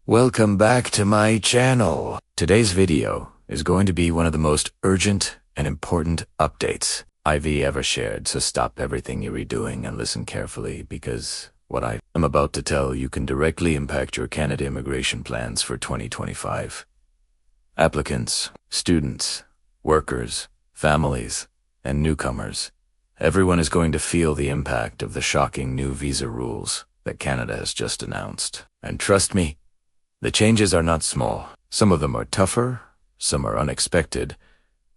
Welcome back to my channel. Today's video is going to be one of the most urgent and important updates I've ever shared, so stop everything you're doing and listen carefully, because what I am about to tell you can directly impact your Canada immigration plans for 2025. Applicants, students, workers, families, and newcomers. Everyone is going to feel the impact of the shocking new visa rules that Canada has just announced. And trust me, the changes are not small. Some of them are tougher, some are unexpected,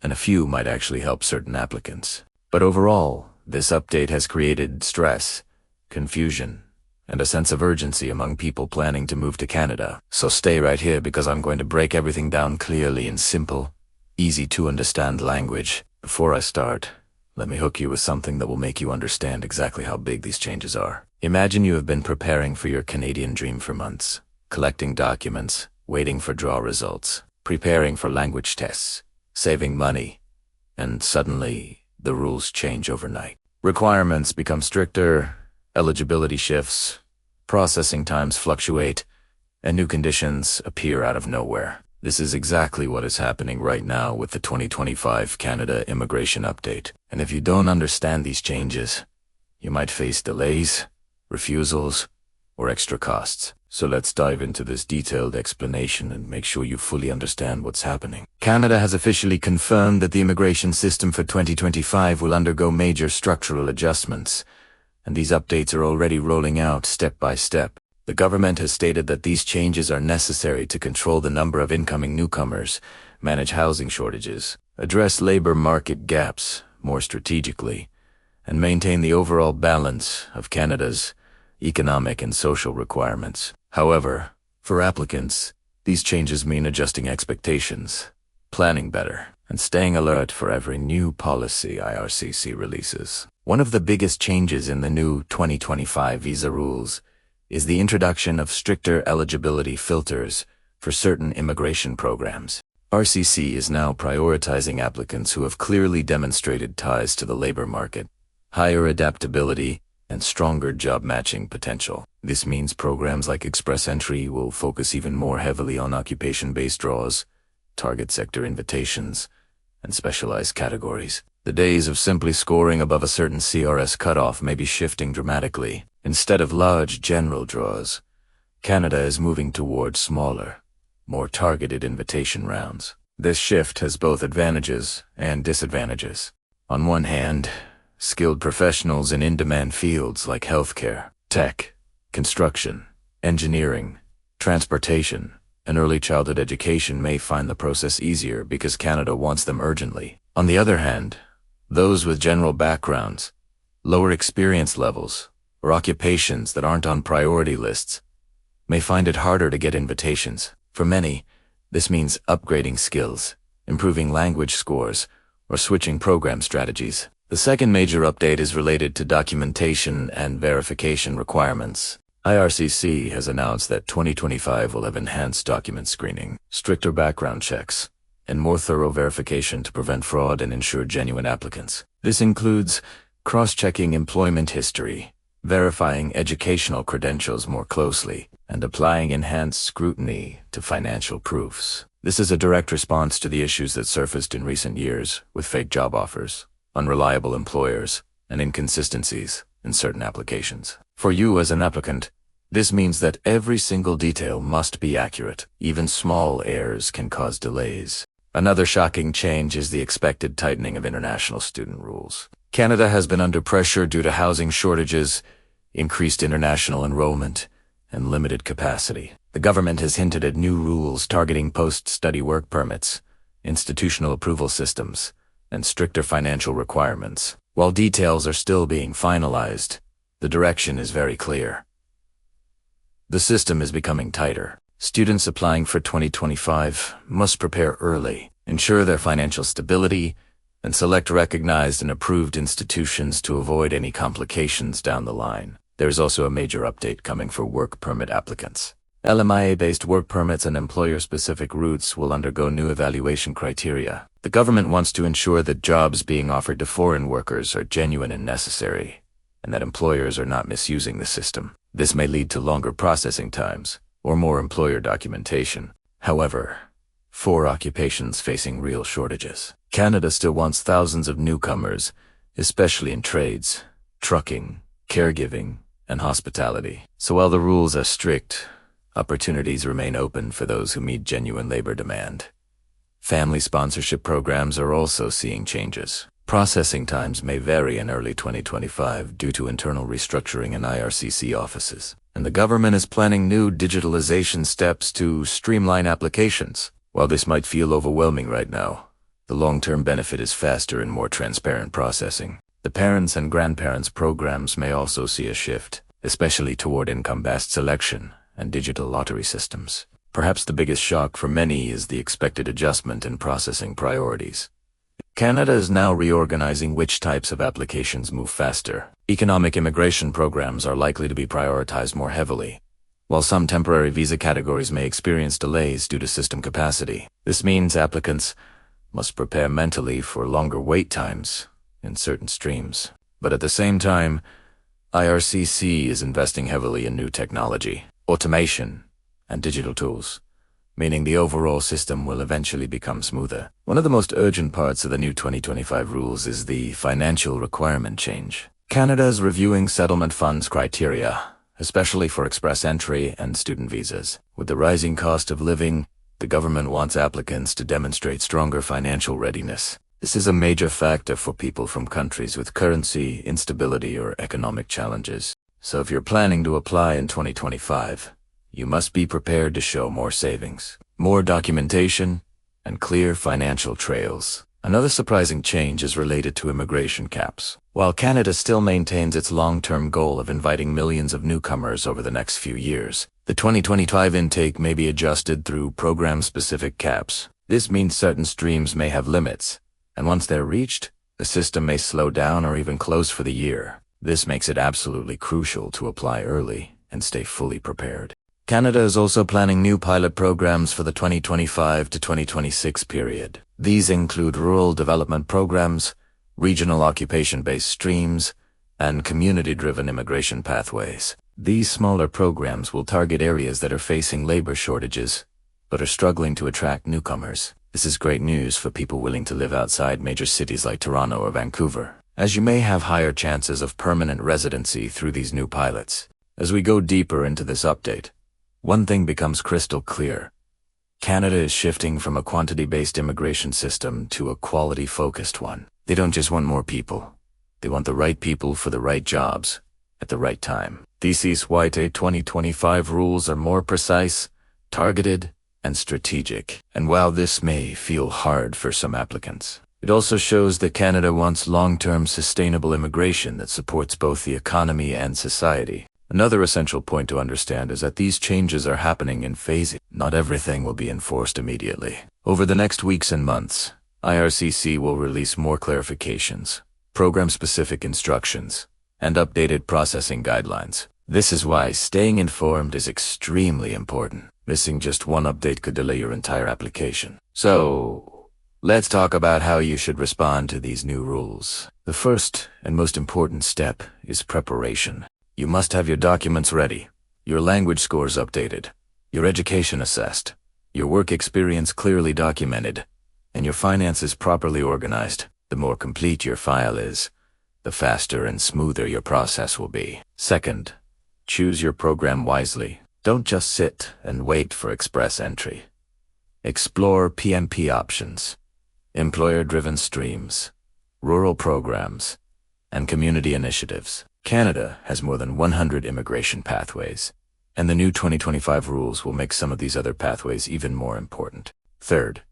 and a few might actually help certain applicants. But overall, this update has created stress, confusion, and a sense of urgency among people planning to move to Canada. So stay right here, because I'm going to break everything down clearly in simple, easy to understand language. Before I start, let me hook you with something that will make you understand exactly how big these changes are. Imagine you have been preparing for your Canadian dream for months, collecting documents, waiting for draw results, preparing for language tests, saving money, and suddenly the rules change overnight. Requirements become stricter, eligibility shifts, processing times fluctuate, and new conditions appear out of nowhere. This is exactly what is happening right now with the 2025 Canada Immigration Update. And if you don't understand these changes, you might face delays, refusals, or extra costs. So let's dive into this detailed explanation and make sure you fully understand what's happening. Canada has officially confirmed that the immigration system for 2025 will undergo major structural adjustments, and these updates are already rolling out step by step. The government has stated that these changes are necessary to control the number of incoming newcomers, manage housing shortages, address labor market gaps more strategically, and maintain the overall balance of Canada's economic and social requirements. However, for applicants, these changes mean adjusting expectations, planning better, and staying alert for every new policy IRCC releases. One of the biggest changes in the new 2025 visa rules is the introduction of stricter eligibility filters for certain immigration programs. IRCC is now prioritizing applicants who have clearly demonstrated ties to the labor market, higher adaptability, and stronger job matching potential. This means programs like Express Entry will focus even more heavily on occupation-based draws, target sector invitations, and specialized categories. The days of simply scoring above a certain CRS cutoff may be shifting dramatically. Instead of large general draws, Canada is moving towards smaller, more targeted invitation rounds. This shift has both advantages and disadvantages. On one hand, skilled professionals in in-demand fields like healthcare, tech, construction, engineering, transportation, and early childhood education may find the process easier because Canada wants them urgently. On the other hand, those with general backgrounds, lower experience levels, or occupations that aren't on priority lists may find it harder to get invitations. For many, this means upgrading skills, improving language scores, or switching program strategies. The second major update is related to documentation and verification requirements. IRCC has announced that 2025 will have enhanced document screening, stricter background checks, and more thorough verification to prevent fraud and ensure genuine applicants. This includes cross-checking employment history, verifying educational credentials more closely, and applying enhanced scrutiny to financial proofs. This is a direct response to the issues that surfaced in recent years with fake job offers, unreliable employers, and inconsistencies in certain applications. For you as an applicant, this means that every single detail must be accurate. Even small errors can cause delays. Another shocking change is the expected tightening of international student rules. Canada has been under pressure due to housing shortages, increased international enrollment, and limited capacity. The government has hinted at new rules targeting post-study work permits, institutional approval systems, and stricter financial requirements. While details are still being finalized, the direction is very clear. The system is becoming tighter. Students applying for 2025 must prepare early, ensure their financial stability, and select recognized and approved institutions to avoid any complications down the line. There is also a major update coming for work permit applicants. LMIA-based work permits and employer-specific routes will undergo new evaluation criteria. The government wants to ensure that jobs being offered to foreign workers are genuine and necessary, and that employers are not misusing the system. This may lead to longer processing times, or more employer documentation. However, 4 occupations facing real shortages. Canada still wants thousands of newcomers, especially in trades, trucking, caregiving, and hospitality. So while the rules are strict, opportunities remain open for those who meet genuine labor demand. Family sponsorship programs are also seeing changes. Processing times may vary in early 2025 due to internal restructuring in IRCC offices. And the government is planning new digitalization steps to streamline applications. While this might feel overwhelming right now, the long-term benefit is faster and more transparent processing. The parents and grandparents programs may also see a shift, especially toward income-based selection and digital lottery systems. Perhaps the biggest shock for many is the expected adjustment in processing priorities. Canada is now reorganizing which types of applications move faster. Economic immigration programs are likely to be prioritized more heavily, while some temporary visa categories may experience delays due to system capacity. This means applicants must prepare mentally for longer wait times in certain streams. But at the same time, IRCC is investing heavily in new technology, automation, and digital tools, meaning the overall system will eventually become smoother. One of the most urgent parts of the new 2025 rules is the financial requirement change. Canada is reviewing settlement funds criteria, especially for express entry and student visas. With the rising cost of living, the government wants applicants to demonstrate stronger financial readiness. This is a major factor for people from countries with currency instability or economic challenges. So if you're planning to apply in 2025, you must be prepared to show more savings, more documentation, and clear financial trails. Another surprising change is related to immigration caps. While Canada still maintains its long-term goal of inviting millions of newcomers over the next few years, the 2025 intake may be adjusted through program-specific caps. This means certain streams may have limits, and once they're reached, the system may slow down or even close for the year. This makes it absolutely crucial to apply early and stay fully prepared. Canada is also planning new pilot programs for the 2025 to 2026 period. These include rural development programs, regional occupation-based streams, and community-driven immigration pathways. These smaller programs will target areas that are facing labor shortages, but are struggling to attract newcomers. This is great news for people willing to live outside major cities like Toronto or Vancouver, as you may have higher chances of permanent residency through these new pilots. As we go deeper into this update, one thing becomes crystal clear. Canada is shifting from a quantity-based immigration system to a quality-focused one. They don't just want more people. They want the right people for the right jobs at the right time. These White 2025 rules are more precise, targeted, and strategic. And while this may feel hard for some applicants, it also shows that Canada wants long-term sustainable immigration that supports both the economy and society. Another essential point to understand is that these changes are happening in phases. Not everything will be enforced immediately. Over the next weeks and months, IRCC will release more clarifications, program-specific instructions, and updated processing guidelines. This is why staying informed is extremely important. Missing just one update could delay your entire application. So, let's talk about how you should respond to these new rules. The first and most important step is preparation. You must have your documents ready, your language scores updated, your education assessed, your work experience clearly documented, and your finances properly organized. The more complete your file is, the faster and smoother your process will be. Second, choose your program wisely. Don't just sit and wait for express entry. Explore PMP options, employer-driven streams, rural programs, and community initiatives. Canada has more than 100 immigration pathways, and the new 2025 rules will make some of these other pathways even more important. Third,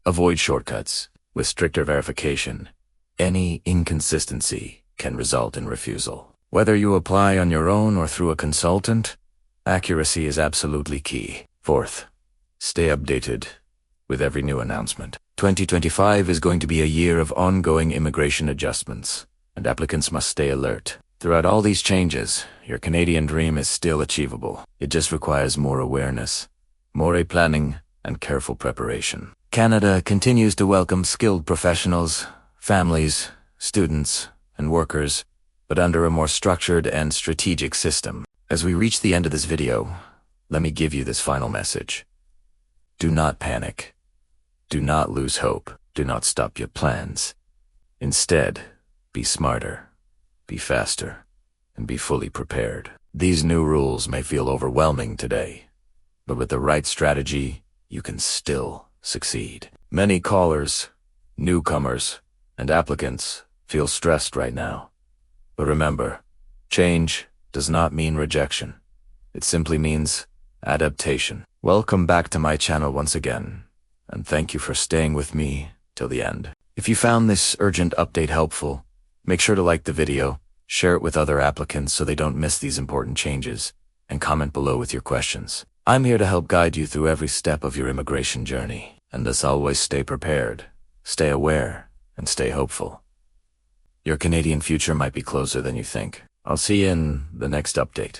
avoid shortcuts. With stricter verification, any inconsistency can result in refusal. Whether you apply on your own or through a consultant, accuracy is absolutely key. Fourth, stay updated with every new announcement. 2025 is going to be a year of ongoing immigration adjustments, and applicants must stay alert. Throughout all these changes, your Canadian dream is still achievable. It just requires more awareness, more planning, and careful preparation. Canada continues to welcome skilled professionals, families, students, and workers, but under a more structured and strategic system. As we reach the end of this video, let me give you this final message. Do not panic. Do not lose hope. Do not stop your plans. Instead, be smarter, be faster, and be fully prepared. These new rules may feel overwhelming today, but with the right strategy, you can still succeed. Many callers, newcomers, and applicants feel stressed right now. But remember, change does not mean rejection. It simply means adaptation. Welcome back to my channel once again, and thank you for staying with me till the end. If you found this urgent update helpful, make sure to like the video, share it with other applicants so they don't miss these important changes, and comment below with your questions. I'm here to help guide you through every step of your immigration journey. And as always, stay prepared, stay aware, and stay hopeful. Your Canadian future might be closer than you think. I'll see you in the next update.